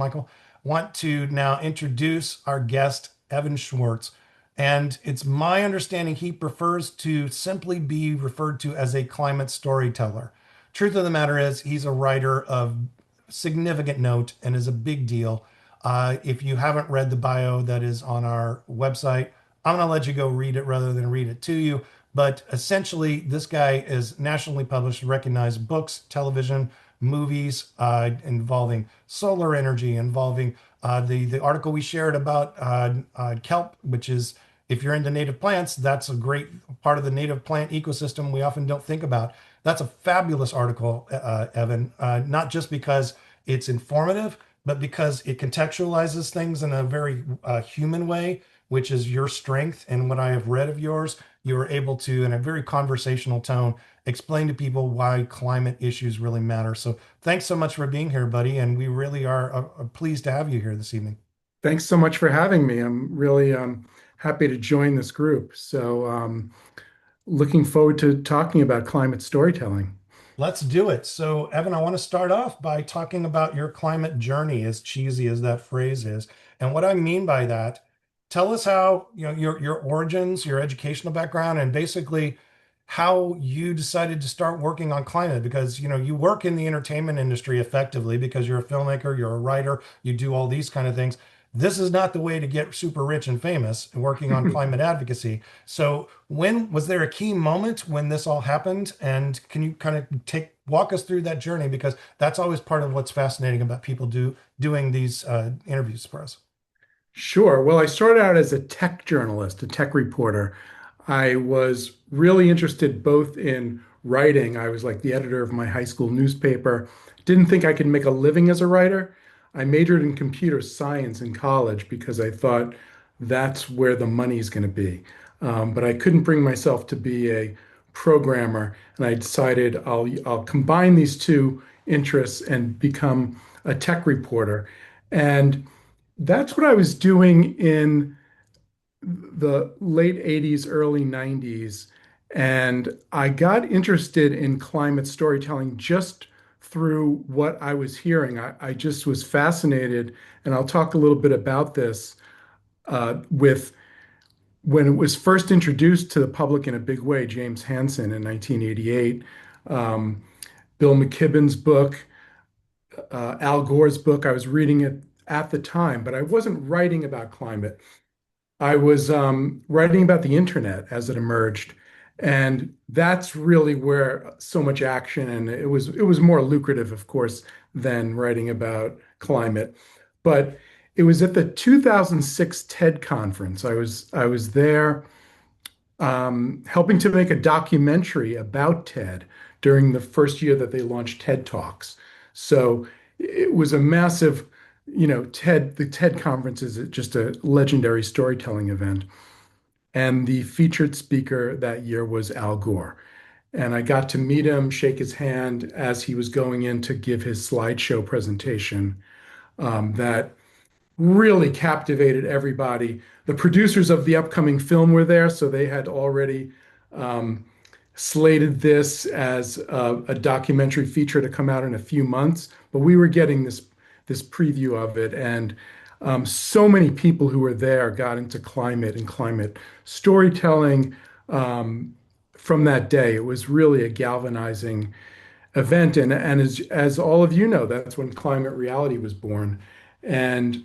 Michael, want to now introduce our guest, Evan Schwartz. And it's my understanding he prefers to simply be referred to as a climate storyteller. Truth of the matter is, he's a writer of significant note and is a big deal. If you haven't read the bio that is on our website, I'm going to let you go read it rather than read it to you. But essentially, this guy is nationally published, recognized books, television, movies involving solar energy, involving the article we shared about kelp, which is if you're into native plants, that's a great part of the native plant ecosystem we often don't think about. That's a fabulous article, Evan, not just because it's informative, but because it contextualizes things in a very human way, which is your strength. And what I have read of yours, you were able to, in a very conversational tone, explain to people why climate issues really matter. So thanks so much for being here, buddy. And we really are pleased to have you here this evening. Thanks so much for having me. I'm really happy to join this group. Looking forward to talking about climate storytelling. Let's do it. So, Evan, I want to start off by talking about your climate journey, as cheesy as that phrase is. And what I mean by that, tell us how, your origins, your educational background, and basically how you decided to start working on climate because, you work in the entertainment industry effectively because you're a filmmaker, you're a writer, you do all these kind of things. This is not the way to get super rich and famous working on climate advocacy. So when was there a key moment when this all happened? And can you kind of walk us through that journey? Because that's always part of what's fascinating about people doing these interviews for us. Sure. Well, I started out as a tech journalist, a tech reporter. I was really interested both in writing. I was like the editor of my high school newspaper. Didn't think I could make a living as a writer. I majored in computer science in college because I thought that's where the money's going to be. But I couldn't bring myself to be a programmer, and I decided I'll combine these two interests and become a tech reporter. And that's what I was doing in the late 80s, early 90s. And I got interested in climate storytelling just through what I was hearing. I just was fascinated, and I'll talk a little bit about this with when it was first introduced to the public in a big way, James Hansen in 1988, um, Bill McKibben's book, Al Gore's book. I was reading it at the time, but I wasn't writing about climate. I was writing about the internet as it emerged, and that's really where so much action and it was more lucrative, of course, than writing about climate. But it was at the 2006 TED conference. I was there helping to make a documentary about TED during the first year that they launched TED Talks. So it was a massive, the TED conference is just a legendary storytelling event. And the featured speaker that year was Al Gore. And I got to meet him, shake his hand as he was going in to give his slideshow presentation that really captivated everybody. The producers of the upcoming film were there, so they had already um, slated this as a documentary feature to come out in a few months. But we were getting this preview of it, and so many people who were there got into climate and climate storytelling from that day. It was really a galvanizing event, and as all of you know, that's when climate reality was born. And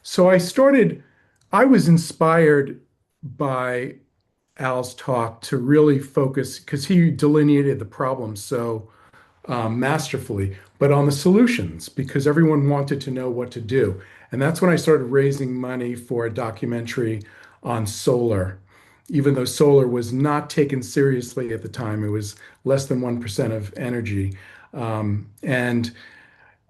so I was inspired by Al's talk to really focus because he delineated the problem so masterfully, but on the solutions because everyone wanted to know what to do. And that's when I started raising money for a documentary on solar. Even though solar was not taken seriously at the time, it was less than 1% of energy. And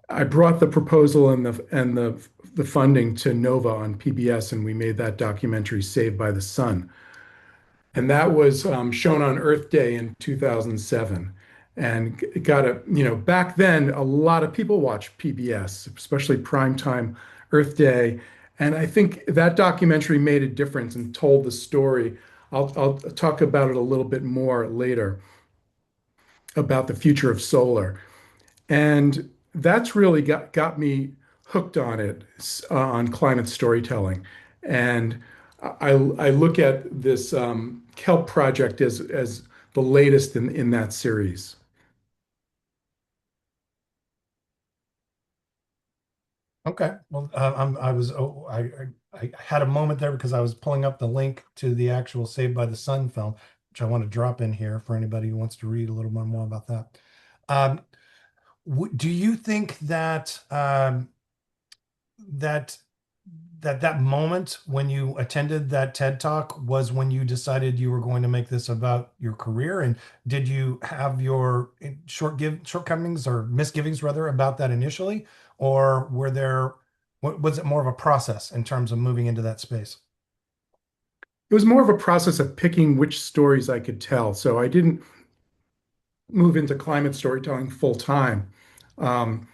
I brought the proposal and the funding to Nova on PBS, and we made that documentary Saved by the Sun. And that was shown on Earth Day in 2007. And it got back then, a lot of people watched PBS, especially primetime Earth Day. And I think that documentary made a difference and told the story. I'll talk about it a little bit more later about the future of solar. And that's really got me hooked on it, on climate storytelling. And I look at this kelp project as the latest in that series. Okay. Well, I was, I had a moment there because I was pulling up the link to the actual Saved by the Sun film, which I want to drop in here for anybody who wants to read a little bit more about that. Um, do you think that that that moment when you attended that TED Talk was when you decided you were going to make this about your career? And did you have your shortcomings or misgivings rather about that initially, or were there was it more of a process in terms of moving into that space? It was more of a process of picking which stories I could tell. So I didn't move into climate storytelling full time. Um,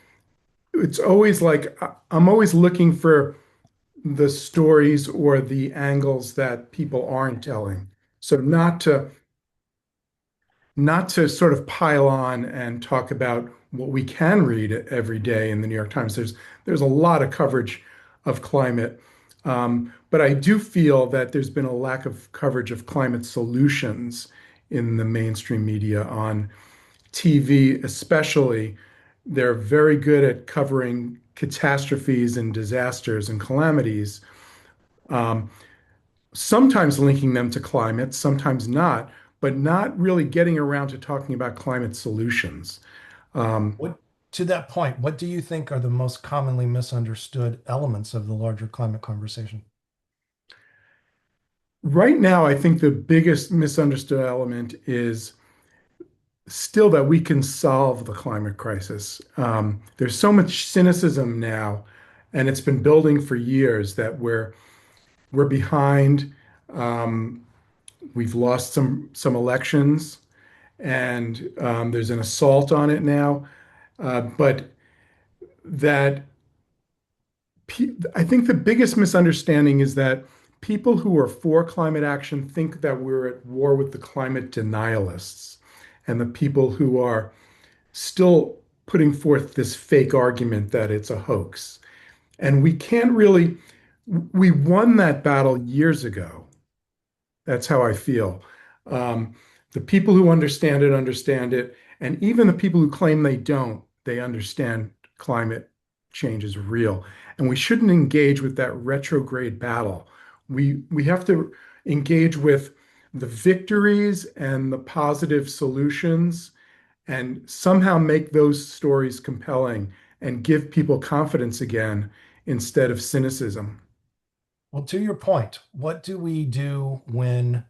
it's always like I'm always looking for the stories or the angles that people aren't telling. So not to sort of pile on and talk about what we can read every day in the New York Times. There's a lot of coverage of climate, but I do feel that there's been a lack of coverage of climate solutions in the mainstream media on TV, especially. They're very good at covering catastrophes and disasters and calamities, um, sometimes linking them to climate, sometimes not, but not really getting around to talking about climate solutions. Um, What to that point, what do you think are the most commonly misunderstood elements of the larger climate conversation? right now, I think the biggest misunderstood element is still that we can solve the climate crisis. There's so much cynicism now, and it's been building for years that we're behind. Um, we've lost some elections, and there's an assault on it now. But that I think the biggest misunderstanding is that people who are for climate action think that we're at war with the climate denialists and the people who are still putting forth this fake argument that it's a hoax. And we can't really, we won that battle years ago. That's how I feel. Um, the people who understand it, and even the people who claim they don't, they understand climate change is real. And we shouldn't engage with that retrograde battle. We have to engage with the victories and the positive solutions and somehow make those stories compelling and give people confidence again instead of cynicism. Well, to your point, what do we do when,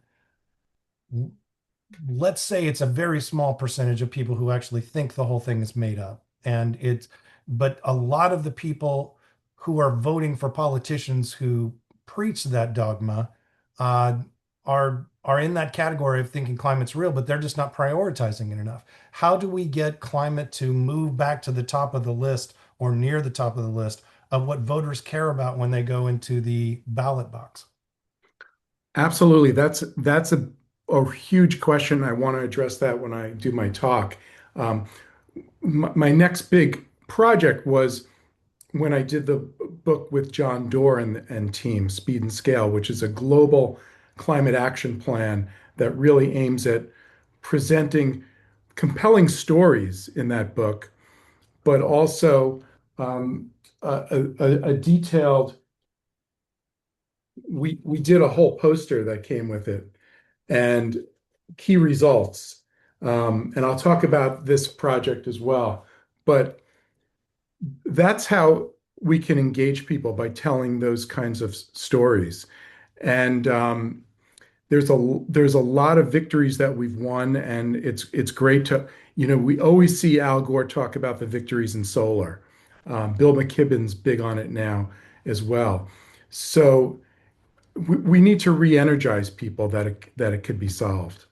let's say it's a very small percentage of people who actually think the whole thing is made up, and it's, but a lot of the people who are voting for politicians who preach that dogma uh, are in that category of thinking climate's real, but they're just not prioritizing it enough. How do we get climate to move back to the top of the list or near the top of the list of what voters care about when they go into the ballot box? Absolutely. That's a huge question. I want to address that when I do my talk. Um, my next big project was when I did the book with John Doerr and team, Speed and Scale, which is a global climate action plan that really aims at presenting compelling stories in that book, but also a detailed. We did a whole poster that came with it and key results. And I'll talk about this project as well. But that's how we can engage people by telling those kinds of stories. And there's a lot of victories that we've won, and it's great to, we always see Al Gore talk about the victories in solar. Bill McKibben's big on it now as well. So we need to re-energize people that it could be solved.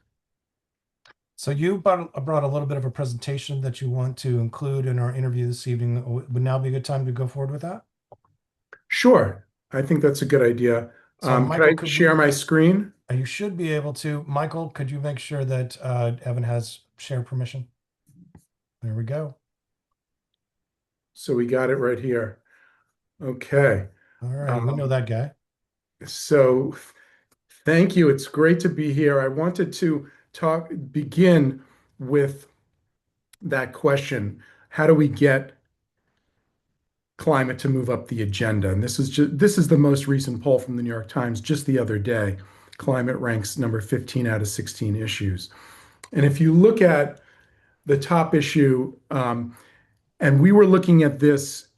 So you brought a little bit of a presentation that you want to include in our interview this evening. Would now be a good time to go forward with that? Sure, I think that's a good idea. So Could Michael, I could share we, my screen? you should be able to, Michael, could you make sure that Evan has share permission? There we go. So we got it right here. Okay. All right, we know Um, that guy. so thank you. It's great to be here. I wanted to begin with that question. How do we get climate to move up the agenda? And this is the most recent poll from the New York Times just the other day. Climate ranks number 15 out of 16 issues. And if you look at the top issue, and we were looking at this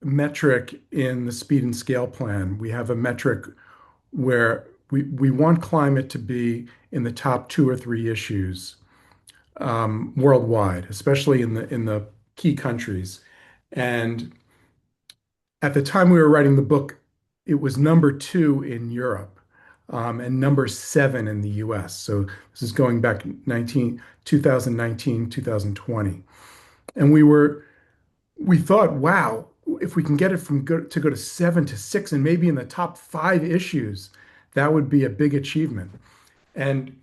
metric in the speed and scale plan. We have a metric where we want climate to be in the top two or three issues worldwide, especially in the key countries. And at the time we were writing the book, it was number two in Europe and number seven in the US. So this is going back 2019, 2020. And we thought, wow, if we can get it to go to seven to six and maybe in the top five issues, that would be a big achievement. And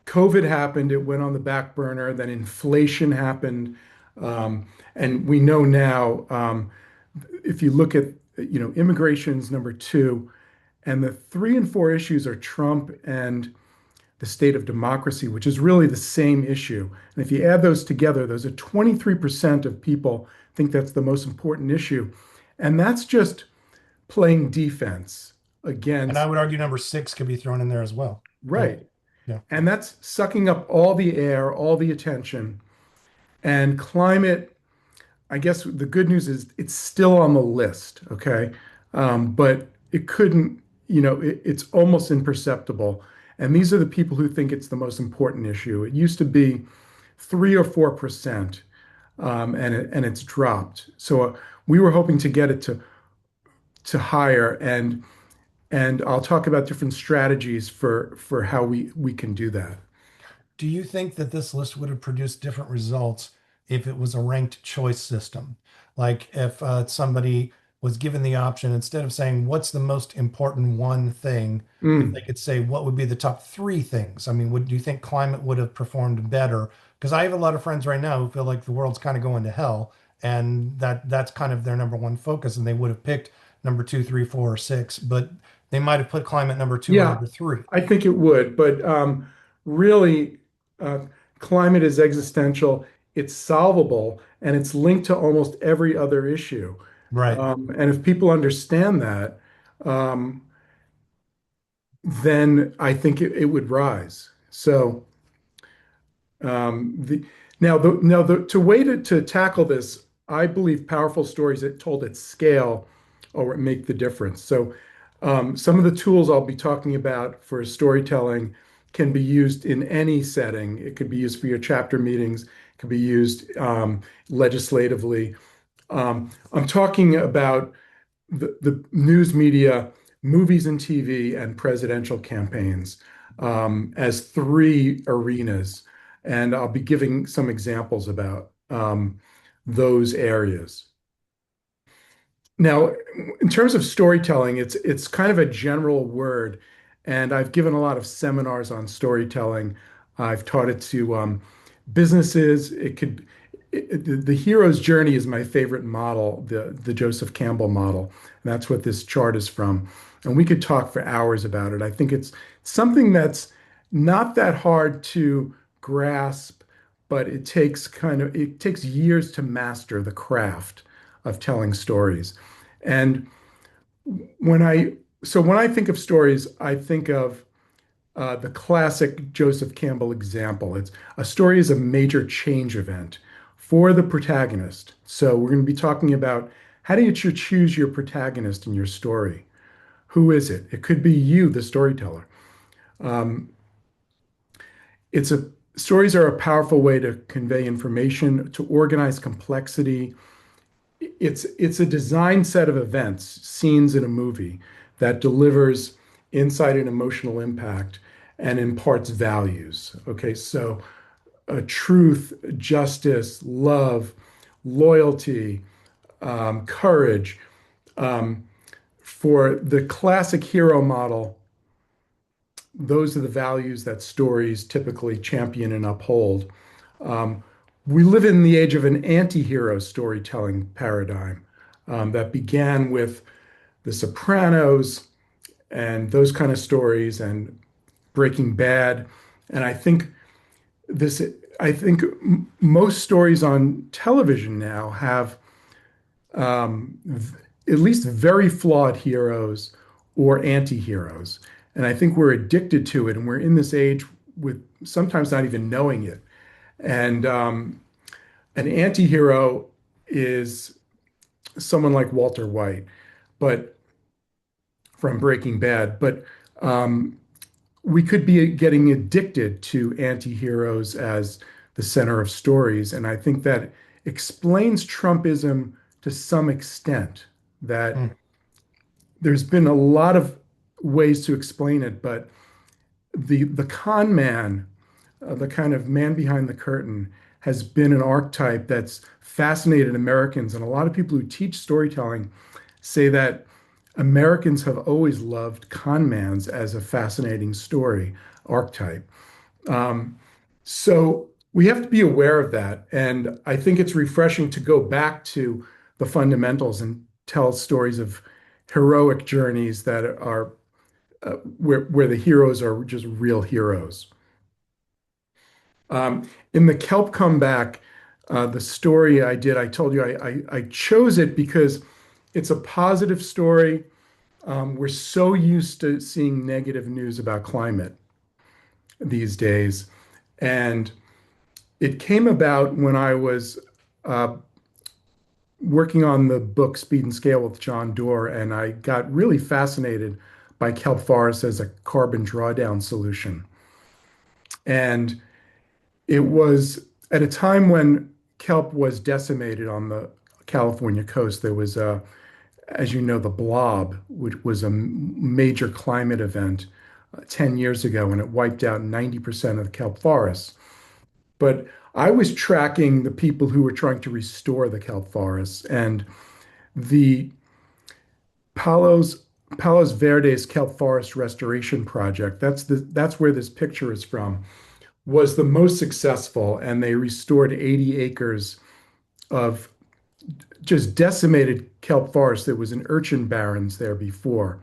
COVID happened, it went on the back burner, then inflation happened. Um, and we know now, if you look at, immigration's number two, and the three and four issues are Trump and the state of democracy, which is really the same issue. And if you add those together, those are 23% of people think that's the most important issue. And that's just playing defense And I against, would argue number six could be thrown in there as well. But right. yeah. And that's sucking up all the air, all the attention. And climate, I guess the good news is it's still on the list, okay? But it couldn't, it's almost imperceptible. And these are the people who think it's the most important issue. It used to be 3 or 4%, and it's dropped. So we were hoping to get it to higher, and I'll talk about different strategies for how we can do that. Do you think that this list would have produced different results if it was a ranked choice system? Like if somebody was given the option, instead of saying, what's the most important one thing, if they Mm. could say, what would be the top three things? I mean, do you think climate would have performed better? Because I have a lot of friends right now who feel like the world's kind of going to hell, and that's kind of their number one focus, and they would have picked number two, three, four, or six, but they might have put climate number two or Yeah, number three. I think it would, but really, uh, climate is existential. It's solvable, and it's linked to almost every other issue. Right. And if people understand that, um, then I think it would rise. So the now the way to tackle this, I believe powerful stories that told at scale or make the difference. So some of the tools I'll be talking about for storytelling can be used in any setting. It could be used for your chapter meetings, it could be used legislatively. I'm talking about the news media, movies and TV, and presidential campaigns as three arenas. And I'll be giving some examples about those areas. Now, in terms of storytelling, it's kind of a general word, and I've given a lot of seminars on storytelling. I've taught it to businesses. The hero's journey is my favorite model, the Joseph Campbell model. And that's what this chart is from. And we could talk for hours about it. I think it's something that's not that hard to grasp, but it takes years to master the craft of telling stories. And when I when I think of stories, I think of the classic Joseph Campbell example. It's a story is a major change event for the protagonist. So we're going to be talking about how do you choose your protagonist in your story? Who is it? It could be you, the storyteller. Um, it's a Stories are a powerful way to convey information, to organize complexity. It's a design set of events, scenes in a movie that delivers insight and emotional impact and imparts values. Okay, so truth, justice, love, loyalty, courage. Um, for the classic hero model, those are the values that stories typically champion and uphold. Um, we live in the age of an anti-hero storytelling paradigm that began with The Sopranos and those kind of stories and Breaking Bad. And this, I think most stories on television now have at least very flawed heroes or anti-heroes. And I think we're addicted to it. And we're in this age with sometimes not even knowing it. And an anti-hero is someone like Walter White, but from Breaking Bad. But um, we could be getting addicted to anti-heroes as the center of stories. And I think that explains Trumpism to some extent, that Mm. there's been a lot of ways to explain it, but the con man, the kind of man behind the curtain, has been an archetype that's fascinated Americans. And a lot of people who teach storytelling say that Americans have always loved con mans as a fascinating story archetype. Um, so we have to be aware of that. And I think it's refreshing to go back to the fundamentals and tell stories of heroic journeys that are where the heroes are just real heroes. In the Kelp comeback, the story I did, I told you I chose it because it's a positive story. We're so used to seeing negative news about climate these days. And it came about when I was uh, working on the book Speed and Scale with John Doerr, and I got really fascinated by kelp forests as a carbon drawdown solution. And it was at a time when kelp was decimated on the California coast. There was as you know, the blob, which was a major climate event 10 years ago, and it wiped out 90% of the kelp forests. But I was tracking the people who were trying to restore the kelp forests, and the Palos Palos Verdes Kelp Forest Restoration Project. That's where this picture is from. Was the most successful, and they restored 80 acres of just decimated kelp forest. There was an urchin barrens there before.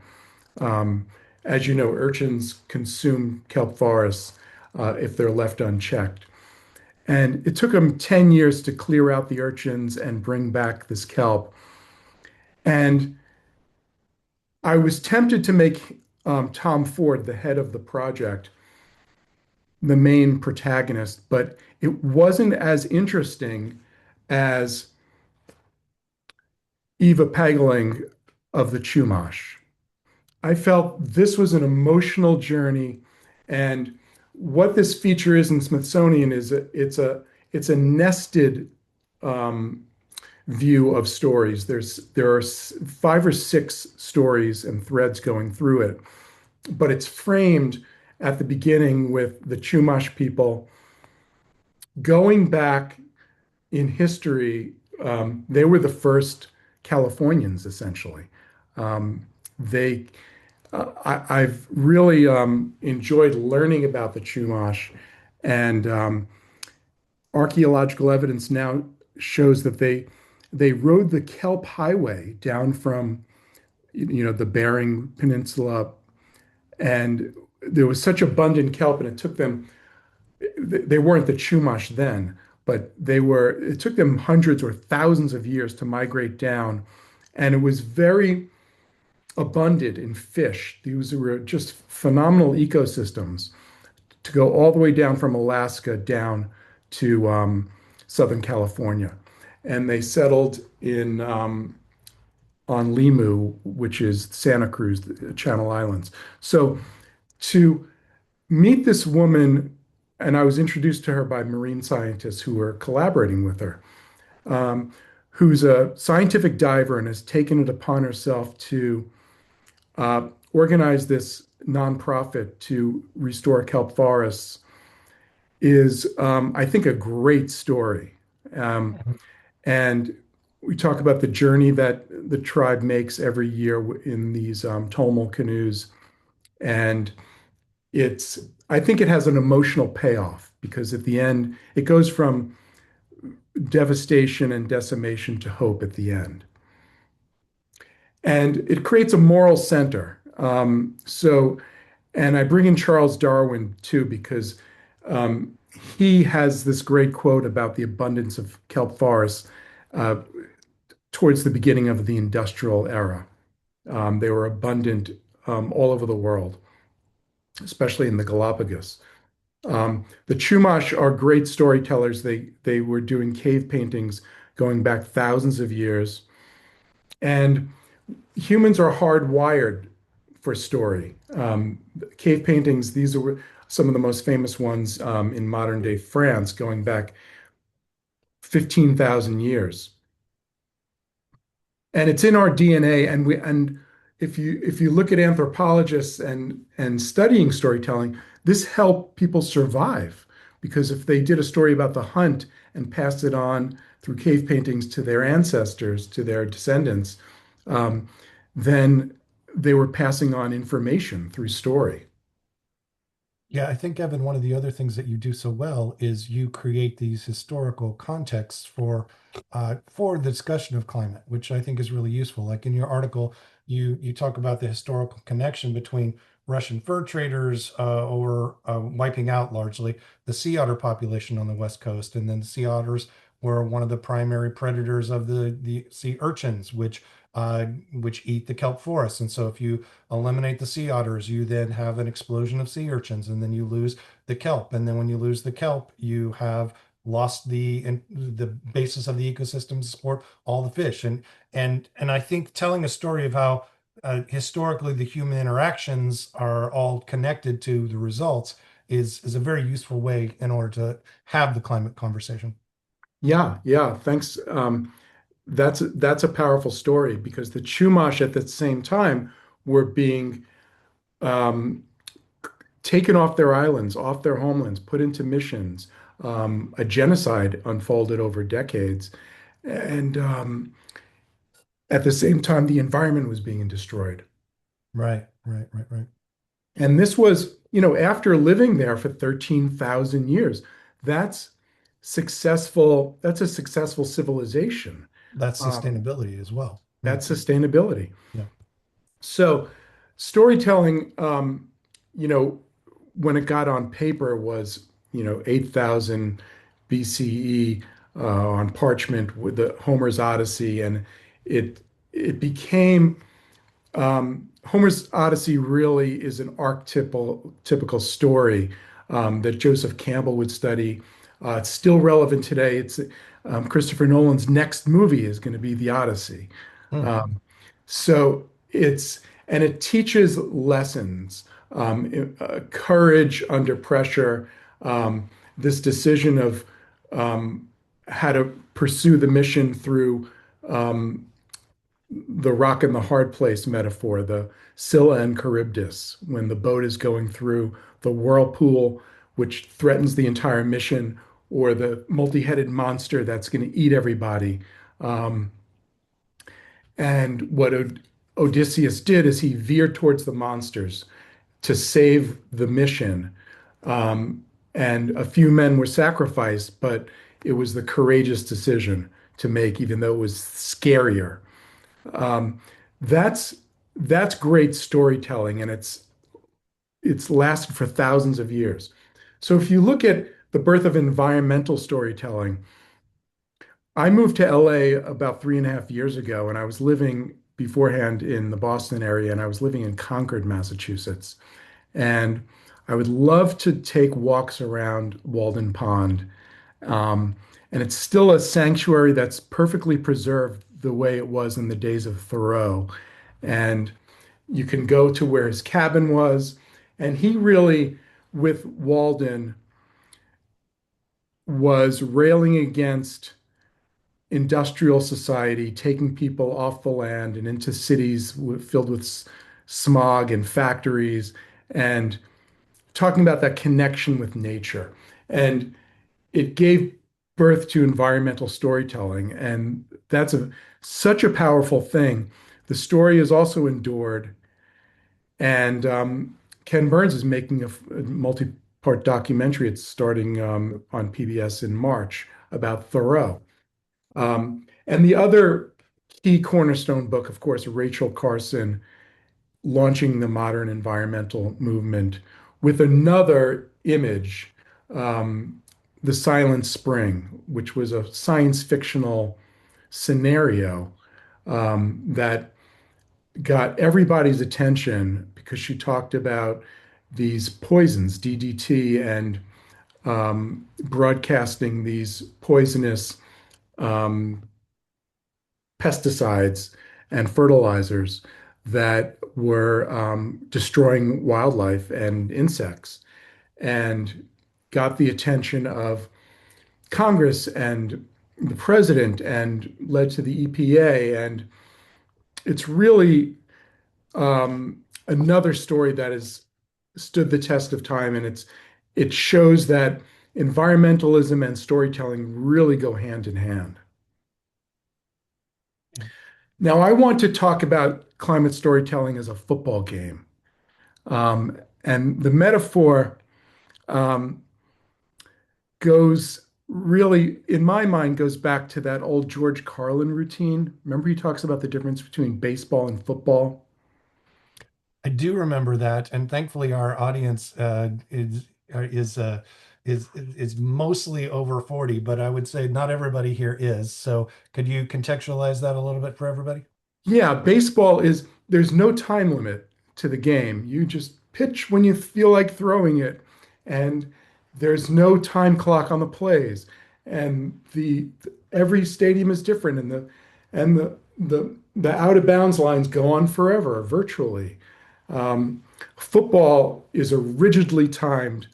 Um, as you know, urchins consume kelp forests if they're left unchecked. And it took them 10 years to clear out the urchins and bring back this kelp. And I was tempted to make Tom Ford, the head of the project, the main protagonist, but it wasn't as interesting as Eva Pagling of the Chumash. I felt this was an emotional journey, and what this feature is in Smithsonian is it's a nested um, view of stories. There are five or six stories and threads going through it, but it's framed at the beginning with the Chumash people going back in history. They were the first Californians, essentially. They I've really enjoyed learning about the Chumash, and archaeological evidence now shows that they rode the Kelp Highway down from the Bering Peninsula, and there was such abundant kelp, and it took them. They weren't the Chumash then, but they were. It took them hundreds or thousands of years to migrate down, and it was very abundant in fish. These were just phenomenal ecosystems to go all the way down from Alaska down to Southern California. And they settled in on Limu, which is Santa Cruz, the Channel Islands. So to meet this woman, and I was introduced to her by marine scientists who were collaborating with her, who's a scientific diver and has taken it upon herself to organize this nonprofit to restore kelp forests is, I think, a great story. Um, and we talk about the journey that the tribe makes every year in these Tomel canoes. And it's, I think it has an emotional payoff because at the end, it goes from devastation and decimation to hope at the end. and it creates a moral center. And I bring in Charles Darwin too, because um, he has this great quote about the abundance of kelp forests uh, towards the beginning of the industrial era. They were abundant all over the world, especially in the Galapagos. The Chumash are great storytellers. They were doing cave paintings going back thousands of years, and humans are hardwired for story. Cave paintings, these are some of the most famous ones in modern day France, going back 15,000 years. And it's in our DNA. And if you look at anthropologists and studying storytelling, this helped people survive because if they did a story about the hunt and passed it on through cave paintings to their ancestors, to their descendants, um, then they were passing on information through story. Yeah, I think, Evan, one of the other things that you do so well is you create these historical contexts for the discussion of climate, which I think is really useful. Like in your article, you talk about the historical connection between Russian fur traders or wiping out largely the sea otter population on the West Coast, and then the sea otters were one of the primary predators of the sea urchins, which eat the kelp forests. And so if you eliminate the sea otters, you then have an explosion of sea urchins, and then you lose the kelp. And then when you lose the kelp, you have lost the basis of the ecosystem to support all the fish. And I think telling a story of how historically the human interactions are all connected to the results is a very useful way in order to have the climate conversation. Yeah, yeah. Thanks. That's a powerful story because the Chumash at the same time were being um, taken off their islands, off their homelands, put into missions. A genocide unfolded over decades, and at the same time, the environment was being destroyed. Right, right, right, right. And this was, you know, after living there for 13,000 years, that's successful. That's a successful civilization. That's Um, sustainability as well. Yeah, that's sustainability. yeah. So, storytelling, you know, when it got on paper was, 8,000 BCE on parchment with the Homer's Odyssey, and it it became Homer's Odyssey really is an archetypal typical story that Joseph Campbell would study. It's still relevant today. It's Christopher Nolan's next movie is going to be The Odyssey. Hmm. Um, so it teaches lessons, courage under pressure, this decision of how to pursue the mission through um, the rock and the hard place metaphor, the Scylla and Charybdis, when the boat is going through the whirlpool, which threatens the entire mission, or the multi-headed monster that's going to eat everybody. Um, and what Odysseus did is he veered towards the monsters to save the mission. Um, and a few men were sacrificed, but it was the courageous decision to make, even though it was scarier. Um, that's that's great storytelling, and it's lasted for thousands of years. So if you look at the birth of environmental storytelling, I moved to LA about 3.5 years ago, and I was living beforehand in the Boston area, and I was living in Concord, Massachusetts. And I would love to take walks around Walden Pond. Um, and it's still a sanctuary that's perfectly preserved the way it was in the days of Thoreau. And you can go to where his cabin was. And he really, with Walden, was railing against industrial society, taking people off the land and into cities filled with smog and factories, and talking about that connection with nature. And it gave birth to environmental storytelling. And that's such a powerful thing. The story is also endured. And Ken Burns is making a multi-part documentary. It's starting on PBS in March about Thoreau. And the other key cornerstone book, of course, Rachel Carson launching the modern environmental movement with another image, um, The Silent Spring, which was a science fictional scenario that got everybody's attention because she talked about these poisons, DDT, and broadcasting these poisonous um, pesticides and fertilizers that were destroying wildlife and insects, and got the attention of Congress and the president and led to the EPA. And it's really another story that has stood the test of time. And it shows that environmentalism and storytelling really go hand in hand. Yeah. Now, I want to talk about climate storytelling as a football game. And the metaphor um, goes really, in my mind, goes back to that old George Carlin routine. Remember, he talks about the difference between baseball and football. I do remember that, and thankfully our audience is mostly over 40, but I would say not everybody here is. So could you contextualize that a little bit for everybody? Yeah, baseball is, there's no time limit to the game. You just pitch when you feel like throwing it, and there's no time clock on the plays. And the every stadium is different, and the out of bounds lines go on forever, virtually. Um, Football is a rigidly timed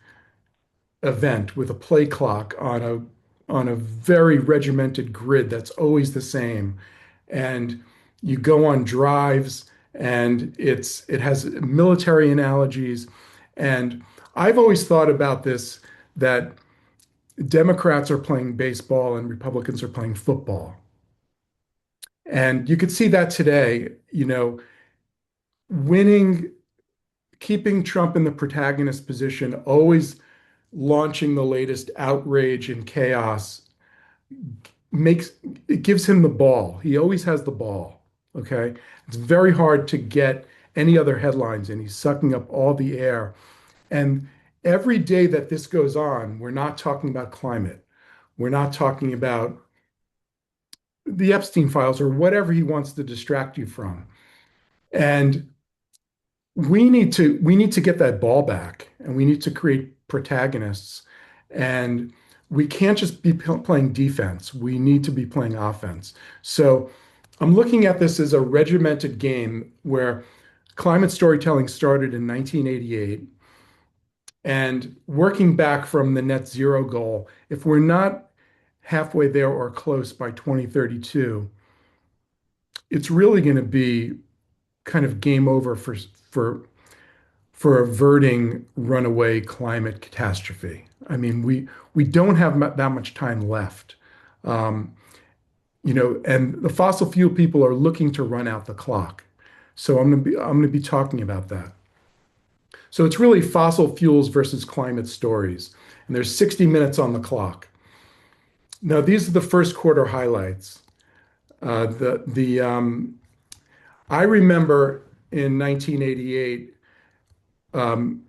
event with a play clock on a very regimented grid that's always the same. And you go on drives, and it has military analogies. And I've always thought about this, that Democrats are playing baseball and Republicans are playing football. And you could see that today, winning, keeping Trump in the protagonist position, always launching the latest outrage and chaos, makes it gives him the ball. He always has the ball. Okay. It's very hard to get any other headlines in. He's sucking up all the air. And every day that this goes on, we're not talking about climate. We're not talking about the Epstein files or whatever he wants to distract you from. And we need to get that ball back, and we need to create protagonists. And we can't just be playing defense. We need to be playing offense. So I'm looking at this as a regimented game where climate storytelling started in 1988, and working back from the net zero goal, if we're not halfway there or close by 2032, it's really going to be kind of game over for averting runaway climate catastrophe. I mean, we don't have that much time left. Um, and the fossil fuel people are looking to run out the clock. So I'm going to be talking about that. So it's really fossil fuels versus climate stories. And there's 60 minutes on the clock. Now, these are the first quarter highlights. The I remember in 1988 um,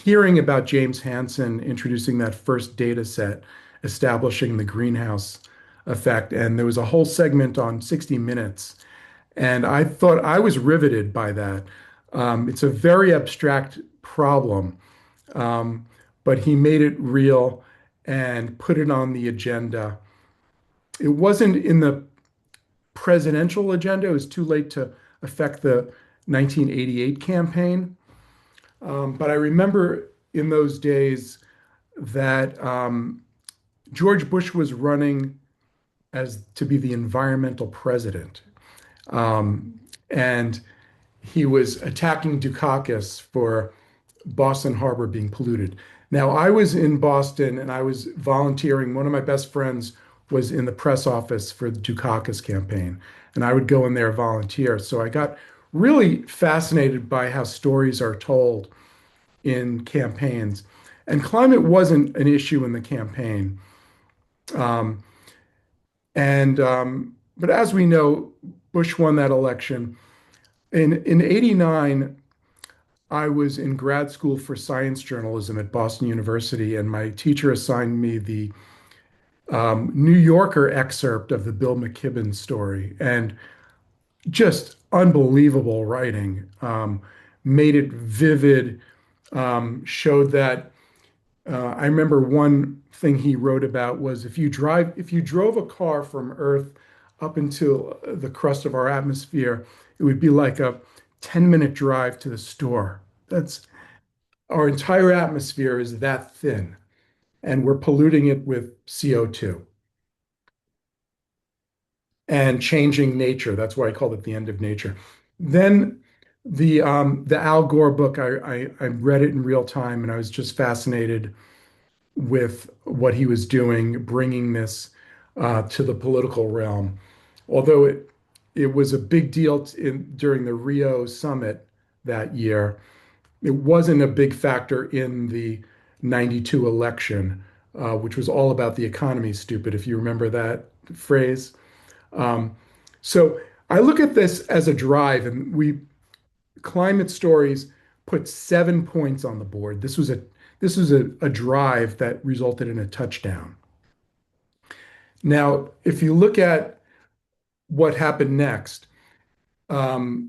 hearing about James Hansen introducing that first data set establishing the greenhouse effect. And there was a whole segment on 60 Minutes. And I thought, I was riveted by that. It's a very abstract problem, um, but he made it real and put it on the agenda. It wasn't in the presidential agenda. It was too late to affect the 1988 campaign. But I remember in those days that George Bush was running as to be the environmental president. And he was attacking Dukakis for Boston Harbor being polluted. Now, I was in Boston and I was volunteering. One of my best friends was in the press office for the Dukakis campaign, and I would go in there volunteer. So I got really fascinated by how stories are told in campaigns. And climate wasn't an issue in the campaign. Um, but as we know, Bush won that election. In '89, I was in grad school for science journalism at Boston University, and my teacher assigned me the New Yorker excerpt of the Bill McKibben story, and just unbelievable writing. Made it vivid, showed that I remember one thing he wrote about was if you drove a car from Earth up into the crust of our atmosphere, it would be like a 10-minute drive to the store. That's our entire atmosphere is that thin, and we're polluting it with CO2 and changing nature. That's why I called it the end of nature. Then the Al Gore book, I read it in real time, and I was just fascinated with what he was doing, bringing this to the political realm. Although it was a big deal during the Rio summit that year, it wasn't a big factor in the '92 election, which was all about the economy, stupid, if you remember that phrase. Um, so I look at this as a drive, and we climate stories put 7 points on the board. This was a drive that resulted in a touchdown. Now, if you look at what happened next, um,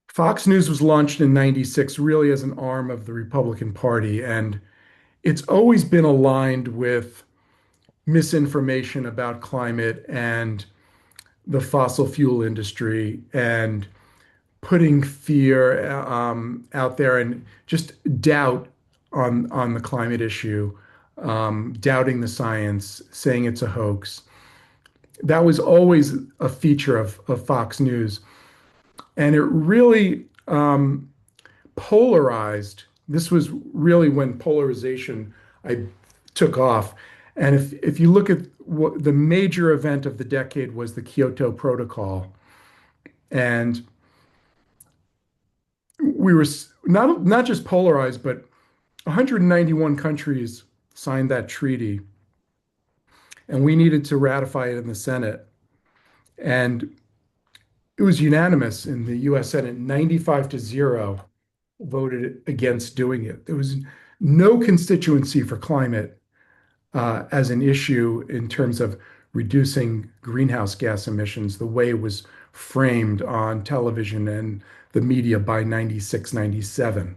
Fox News was launched in '96 really as an arm of the Republican Party, and it's always been aligned with misinformation about climate and the fossil fuel industry and putting fear out there and just doubt on the climate issue, doubting the science, saying it's a hoax. That was always a feature of Fox News, and it really polarized. This was really when polarization I took off. And if you look at what the major event of the decade was the Kyoto Protocol, and we were not just polarized, but 191 countries signed that treaty, and we needed to ratify it in the Senate. And it was unanimous in the US Senate, 95-0 voted against doing it. There was no constituency for climate as an issue in terms of reducing greenhouse gas emissions the way it was framed on television and the media by '96, '97.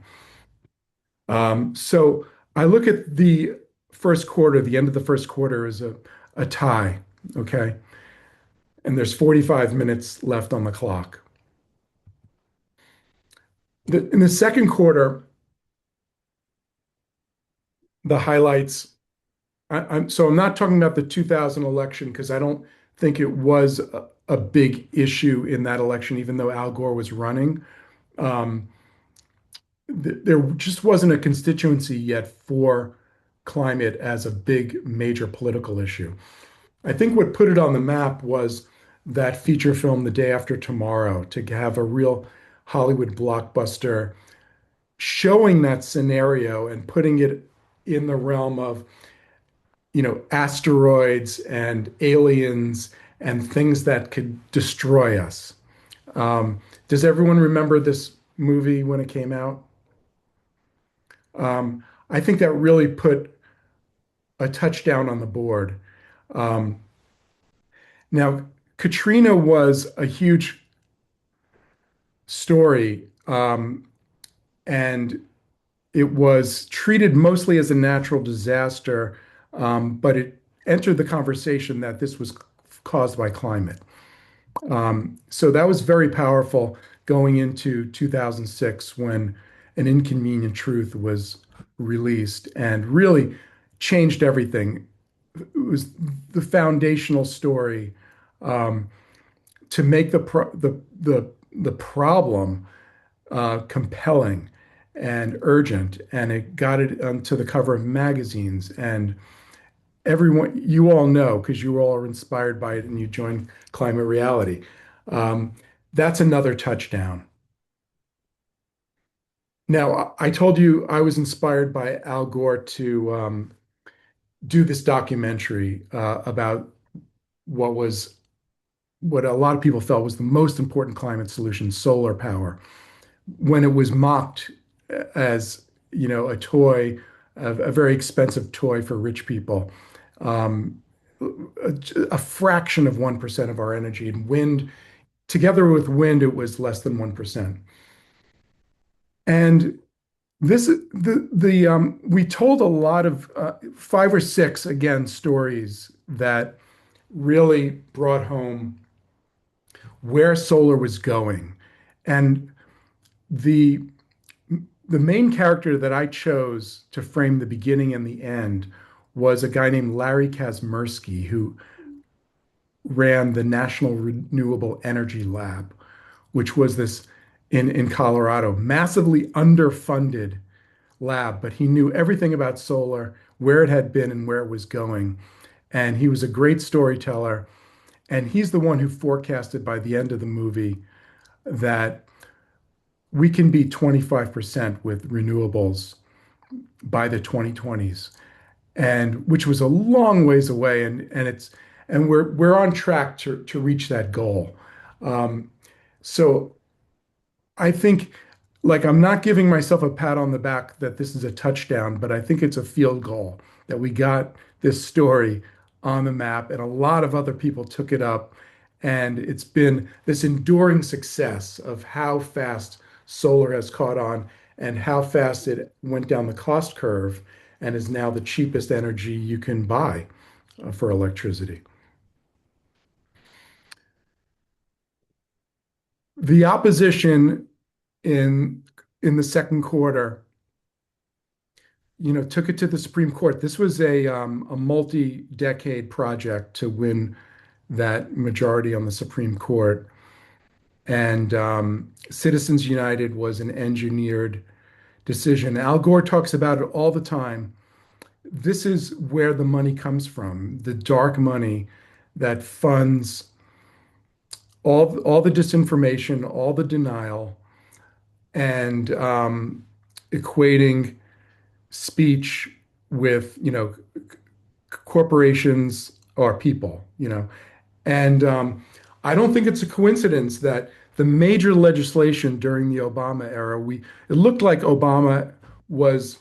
So I look at the first quarter, the end of the first quarter as a tie, okay? And there's 45 minutes left on the clock. In the second quarter, the highlights, I'm not talking about the 2000 election because I don't think it was a big issue in that election, even though Al Gore was running. Um, there just wasn't a constituency yet for climate as a big major political issue. I think what put it on the map was that feature film, The Day After Tomorrow, to have a real Hollywood blockbuster showing that scenario and putting it in the realm of, asteroids and aliens and things that could destroy us. Does everyone remember this movie when it came out? I think that really put a touchdown on the board. Um, Now, Katrina was a huge story, and it was treated mostly as a natural disaster, but it entered the conversation that this was caused by climate. So that was very powerful going into 2006 when An Inconvenient Truth was released and really changed everything. It was the foundational story to make the problem compelling and urgent, and it got it onto the cover of magazines. And everyone, you all know, because you all are inspired by it and you joined Climate Reality. Um, that's another touchdown. Now, I told you I was inspired by Al Gore to do this documentary about what was what a lot of people felt was the most important climate solution, solar power, when it was mocked as, a toy, a very expensive toy for rich people. Um, a fraction of 1% of our energy, and wind, together with wind, it was less than 1%. And we told a lot of five or six, again, stories that really brought home where solar was going. And the the main character that I chose to frame the beginning and the end was a guy named Larry Kazmersky, who ran the National Renewable Energy Lab, which was this in Colorado, massively underfunded lab, but he knew everything about solar, where it had been and where it was going. And he was a great storyteller. And he's the one who forecasted by the end of the movie that we can be 25% with renewables by the 2020s, and which was a long ways away. And we're on track to reach that goal. Um, so I think, like, I'm not giving myself a pat on the back that this is a touchdown, but I think it's a field goal that we got this story on the map, and a lot of other people took it up. And it's been this enduring success of how fast solar has caught on and how fast it went down the cost curve and is now the cheapest energy you can buy for electricity. The opposition in the second quarter, took it to the Supreme Court. This was a multi-decade project to win that majority on the Supreme Court. And Citizens United was an engineered decision. Al Gore talks about it all the time. This is where the money comes from, the dark money that funds all the disinformation, all the denial, and equating speech with, corporations or people, And I don't think it's a coincidence that the major legislation during the Obama era, it looked like Obama was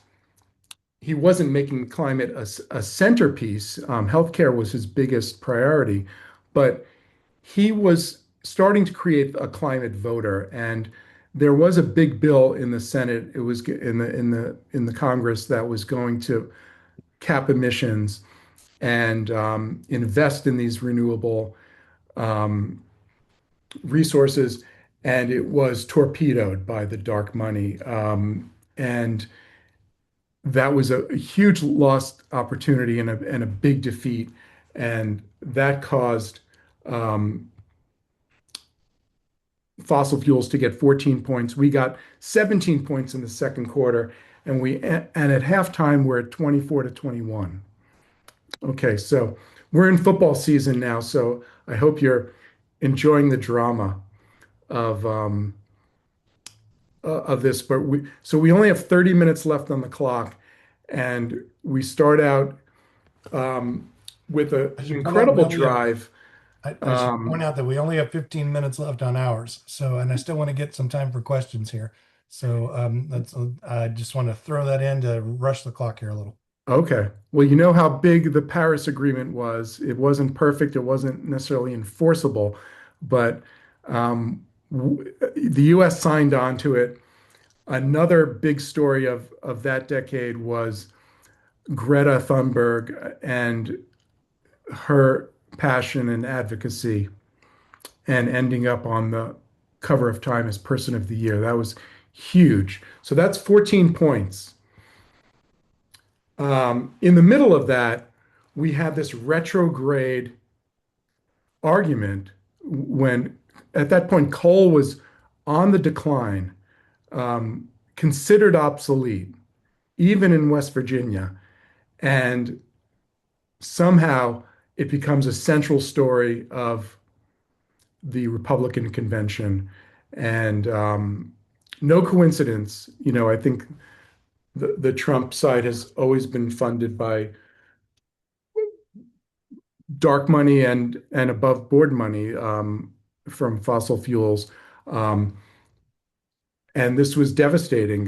he wasn't making climate a centerpiece. Healthcare was his biggest priority, but he was starting to create a climate voter. And there was a big bill in the Senate. It was in the Congress that was going to cap emissions and invest in these renewable um, resources, and it was torpedoed by the dark money. And that was a huge lost opportunity and a big defeat, and that caused um, fossil fuels to get 14 points. We got 17 points in the second quarter, and at halftime we're at 24-21. Okay, so we're in football season now, so I hope you're enjoying the drama of of this. But we only have 30 minutes left on the clock, and we start out um, with an I should point out we incredible only have drive. I should point Um, out that we only have 15 minutes left on ours. So, and I still want to get some time for questions here. So, I just want to throw that in to rush the clock here a little. okay, well, you know how big the Paris Agreement was. It wasn't perfect. It wasn't necessarily enforceable, but the U.S. signed on to it. Another big story of that decade was Greta Thunberg and her passion and advocacy, and ending up on the cover of Time as Person of the Year. That was huge. So that's 14 points. In the middle of that, we had this retrograde argument when, at that point, coal was on the decline, considered obsolete, even in West Virginia. And somehow it becomes a central story of the Republican convention. And no coincidence, I think the Trump side has always been funded by dark money and above board money from fossil fuels. Um, and this was devastating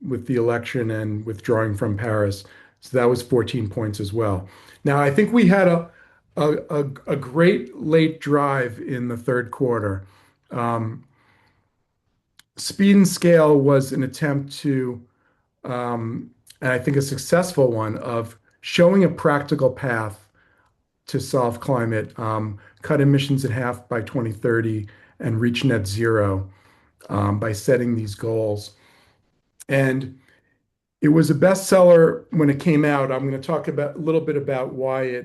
with the election and withdrawing from Paris. So that was 14 points as well. Now, I think we had a great late drive in the third quarter. Um, Speed and Scale was an attempt to, and I think a successful one, of showing a practical path to solve climate, cut emissions in half by 2030, and reach net zero by setting these goals. And it was a bestseller when it came out. I'm going to talk about a little bit about why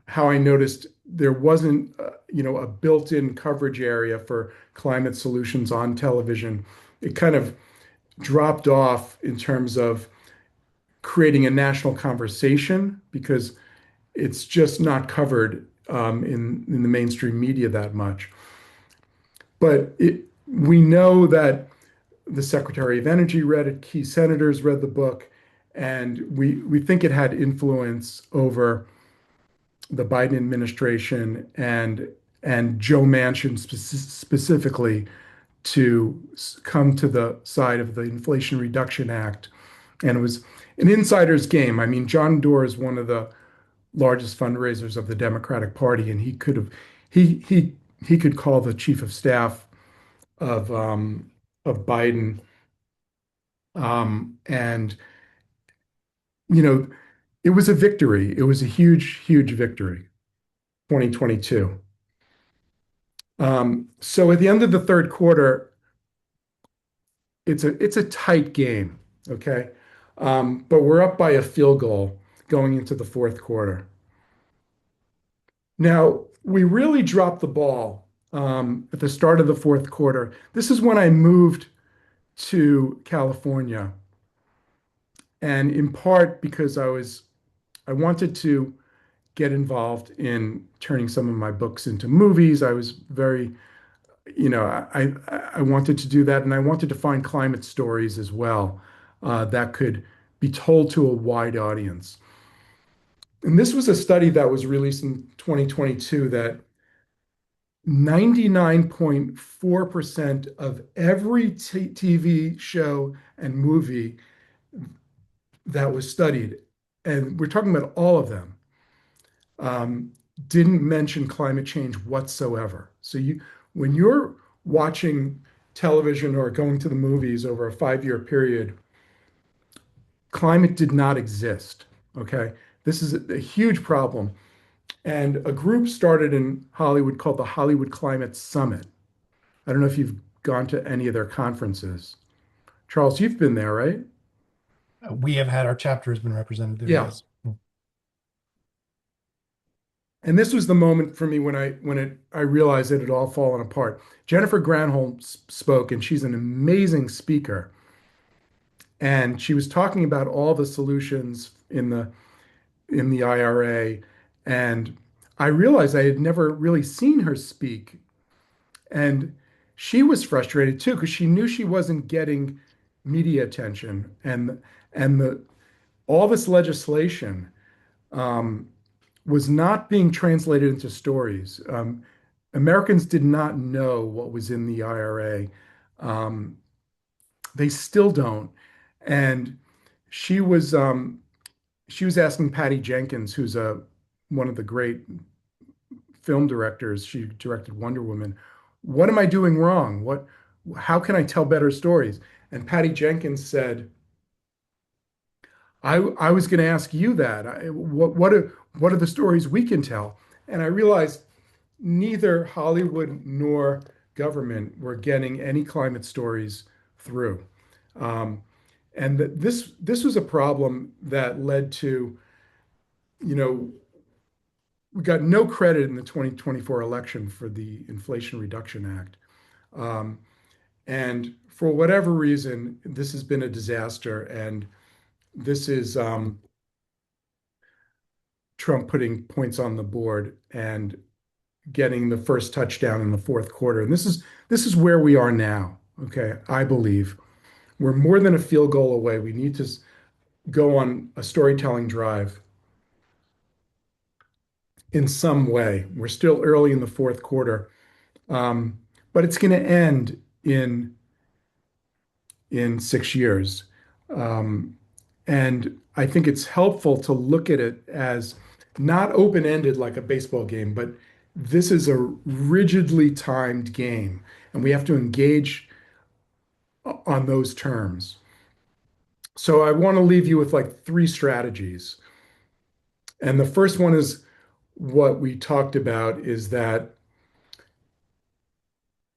how I noticed there wasn't, a built-in coverage area for climate solutions on television. It kind of dropped off in terms of creating a national conversation because it's just not covered in the mainstream media that much. But we know that the Secretary of Energy read it, key senators read the book, and we think it had influence over the Biden administration and Joe Manchin specifically to come to the side of the Inflation Reduction Act. And it was an insider's game. I mean, John Doerr is one of the largest fundraisers of the Democratic Party, and he could call the chief of staff of Biden, and you know, it was a victory. It was a huge, huge victory, 2022. So at the end of the third quarter, it's a tight game, okay? But we're up by a field goal going into the fourth quarter. Now, we really dropped the ball at the start of the fourth quarter. This is when I moved to California, and in part because I wanted to get involved in turning some of my books into movies. I was very, I wanted to do that, and I wanted to find climate stories as well that could be told to a wide audience. And this was a study that was released in 2022 that 99.4% of every TV show and movie that was studied, and we're talking about all of them, um, didn't mention climate change whatsoever. So when you're watching television or going to the movies over a 5-year period, climate did not exist. Okay, this is a huge problem. And a group started in Hollywood called the Hollywood Climate Summit. I don't know if you've gone to any of their conferences. Charles, you've been there, right? We have had our chapter has been represented there, Yeah. yes. And this was the moment for me when I realized it had all fallen apart. Jennifer Granholm spoke, and she's an amazing speaker. And she was talking about all the solutions in the IRA. And I realized I had never really seen her speak. And she was frustrated too, because she knew she wasn't getting media attention. And all this legislation um, was not being translated into stories. Americans did not know what was in the IRA. Um, they still don't. And she was she was asking Patty Jenkins, who's a one of the great film directors. She directed Wonder Woman. What am I doing wrong? How can I tell better stories? And Patty Jenkins said, I was going to ask you that. What are the stories we can tell? And I realized neither Hollywood nor government were getting any climate stories through. Um, and this was a problem that led to, you know, we got no credit in the 2024 election for the Inflation Reduction Act. Um, and for whatever reason, this has been a disaster. And this is Trump putting points on the board and getting the first touchdown in the fourth quarter. And this is where we are now. Okay, I believe we're more than a field goal away. We need to go on a storytelling drive. in some way. We're still early in the fourth quarter, um, but it's going to end in 6 years. Um, and I think it's helpful to look at it as not open-ended like a baseball game, but this is a rigidly timed game, and we have to engage on those terms. So I want to leave you with like three strategies. And the first one is what we talked about is that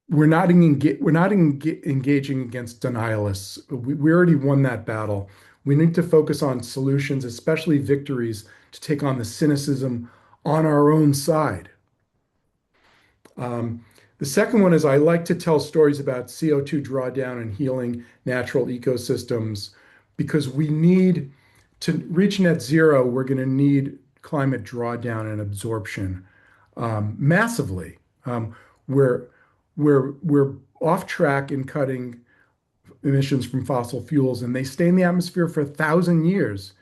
we're not engaging against denialists. We already won that battle. We need to focus on solutions, especially victories, to take on the cynicism on our own side. Um, the second one is I like to tell stories about CO2 drawdown and healing natural ecosystems because we need to reach net zero. We're going to need climate drawdown and absorption massively. We're we're off track in cutting emissions from fossil fuels, and they stay in the atmosphere for 1,000 years,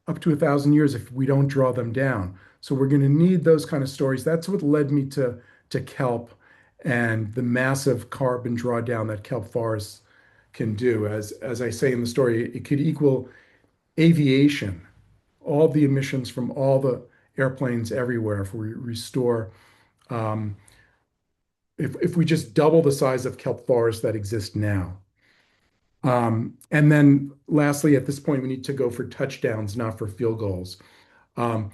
up to 1,000 years if we don't draw them down. So we're going to need those kind of stories. That's what led me to kelp and the massive carbon drawdown that kelp forests can do. As I say in the story, it could equal aviation, all the emissions from all the airplanes everywhere if we restore um, if we just double the size of kelp forests that exist now. And then lastly, at this point, we need to go for touchdowns, not for field goals. Um,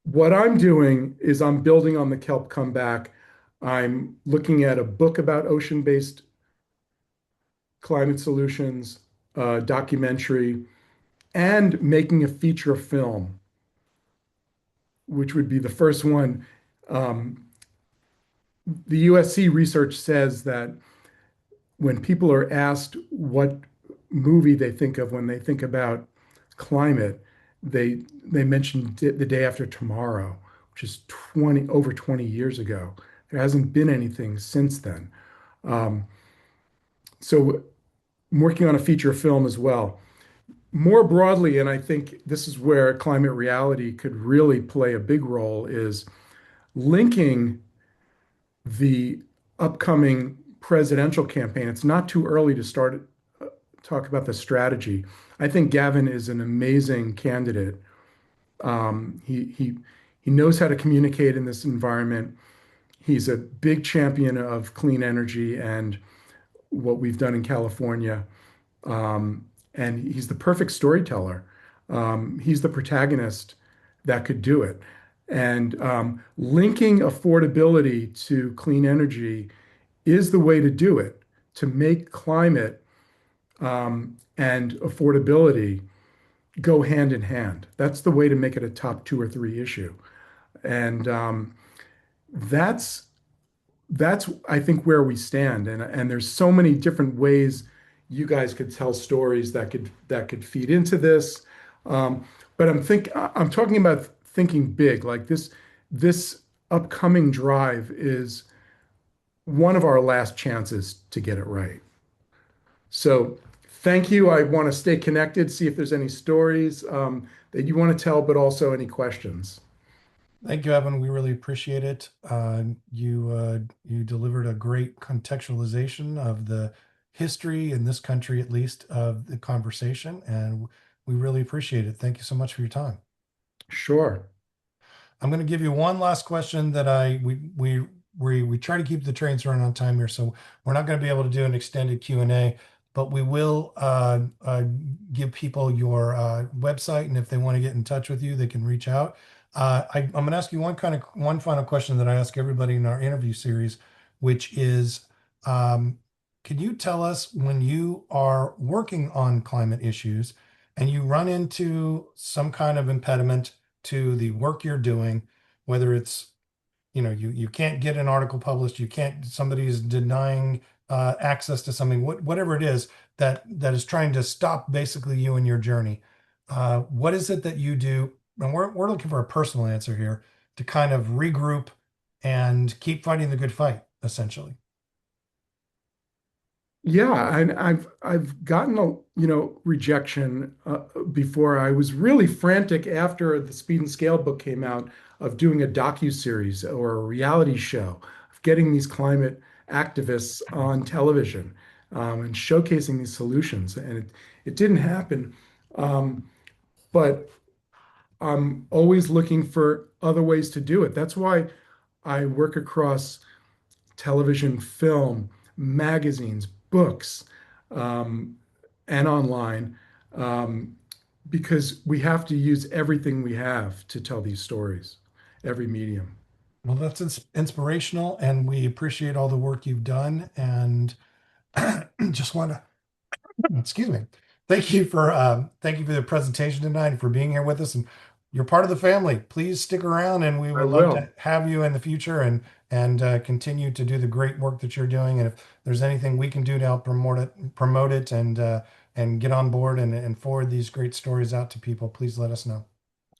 what I'm doing is I'm building on the kelp comeback. I'm looking at a book about ocean-based climate solutions, documentary, and making a feature film, which would be the first one. Um, the USC research says that when people are asked what movie they think of when they think about climate, they mention The Day After Tomorrow, which is 20 years ago. There hasn't been anything since then. Um, so I'm working on a feature film as well. More broadly, and I think this is where climate reality could really play a big role, is linking the upcoming presidential campaign. It's not too early to start talk about the strategy. I think Gavin is an amazing candidate. He knows how to communicate in this environment. He's a big champion of clean energy and what we've done in California. And he's the perfect storyteller. He's the protagonist that could do it. And linking affordability to clean energy is the way to do it, to make climate and affordability go hand in hand. That's the way to make it a top two or three issue. And that's that's I think where we stand. And there's so many different ways you guys could tell stories that could feed into this. Um, but I'm talking about thinking big. Like this upcoming drive is one of our last chances to get it right. So thank you. I want to stay connected, see if there's any stories that you want to tell, but also any questions. Thank you, Evan. We really appreciate it. You delivered a great contextualization of the history in this country, at least, of the conversation, and we really appreciate it. Thank you so much for your time. Sure. I'm going to give you one last question that we try to keep the trains running on time here, so we're not going to be able to do an extended Q&A, but we will give people your website, and if they want to get in touch with you, they can reach out. I'm going to ask you one final question that I ask everybody in our interview series, which is, can you tell us when you are working on climate issues and you run into some kind of impediment to the work you're doing, whether it's, you can't get an article published, you can't, somebody is denying access to something, whatever it is that is trying to stop basically you in your journey. What is it that you do? And we're looking for a personal answer here to kind of regroup and keep fighting the good fight, essentially. Yeah, and I've gotten rejection before. I was really frantic after the Speed and Scale book came out of doing a docu-series or a reality show of getting these climate activists on television and showcasing these solutions, and it didn't happen. Um, but I'm always looking for other ways to do it. That's why I work across television, film, magazines, books, um, and online, um, because we have to use everything we have to tell these stories, every medium. Well, that's inspirational, and we appreciate all the work you've done. And just want to, excuse me, thank you for the presentation tonight and for being here with us. And you're part of the family. Please stick around, and we I would love to will. have you in the future and continue to do the great work that you're doing. And if there's anything we can do to help promote it, and get on board and forward these great stories out to people, please let us know.